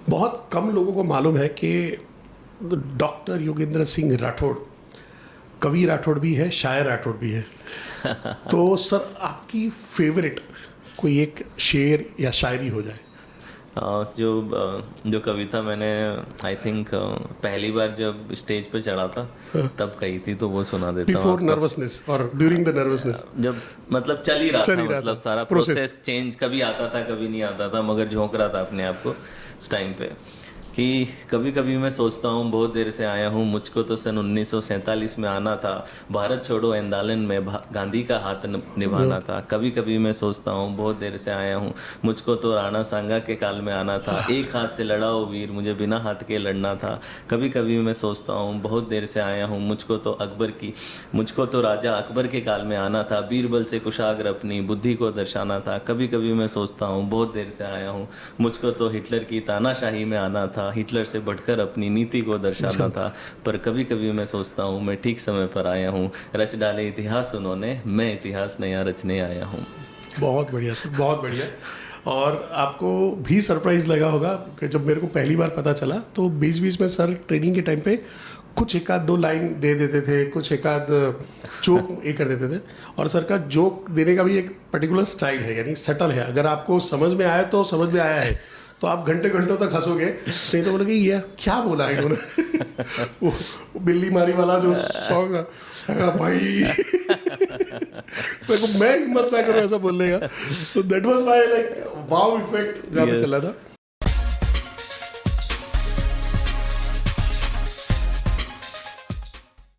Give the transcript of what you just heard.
बहुत कम लोगों को मालूम है कि डॉक्टर योगेंद्र सिंह राठौड़ कवि राठौड़ भी है, शायर राठौड़ भी है। तो सर आपकी फेवरेट कोई एक शेर या शायरी हो जाए। जो कविता मैंने आई थिंक पहली बार जब स्टेज पे चढ़ा था तब कही थी, तो वो सुना देता हूँ बिफोर आपको। नर्वसनेस और ड्यूरिंग द नर्वसनेस। जब मतलब चल ही रहा था, सारा प्रोसेस चेंज कभी आता था कभी नहीं आता था, मगर झोंक रहा था अपने आप को उस टाइम पे कि कभी कभी मैं सोचता हूँ बहुत देर से आया हूँ, मुझको तो सन 1947 में आना था, भारत छोड़ो आंदोलन में गांधी का हाथ निभाना था। कभी कभी मैं सोचता हूँ बहुत देर से आया हूँ, मुझको तो राणा सांगा के काल में आना था, एक हाथ से लड़ा ओ वीर, मुझे बिना हाथ के लड़ना था। कभी कभी मैं सोचता हूँ बहुत देर से आया हूँ, मुझको तो राजा अकबर के काल में आना था, बीरबल से कुशाग्र अपनी बुद्धि को दर्शाना था। कभी कभी मैं सोचता हूँ बहुत देर से आया हूँ, मुझको तो हिटलर की तानाशाही में आना था, हिटलर से बढ़कर अपनी नीति को दर्शाना था। पर कभी कभी मैं सोचता हूँ मैं ठीक समय पर आया हूँ, रच डाले इतिहास उन्होंने, मैं इतिहास नया रचने आया हूँ। बहुत बढ़िया सर, बहुत बढ़िया। और आपको भी सरप्राइज लगा होगा कि जब मेरे को पहली बार पता चला तो बीच बीच में सर ट्रेनिंग के टाइम पे कुछ एक आध दो लाइन दे देते थे, कुछ एक आध जोक ये कर देते थे। और सर का जोक देने का भी एक पर्टिकुलर स्टाइल है, यानी सटल है। अगर आपको समझ में आया तो समझ में आया है, तो आप घंटे घंटों तक हंसोगे, नहीं तो बोलोगे ये क्या बोला इन्होंने। वो बिल्ली मारी वाला जो सॉन्ग है भाई, मैं हिम्मत ना करूँ ऐसा बोलने का। तो that was my like wow effect जहाँ पे चला था।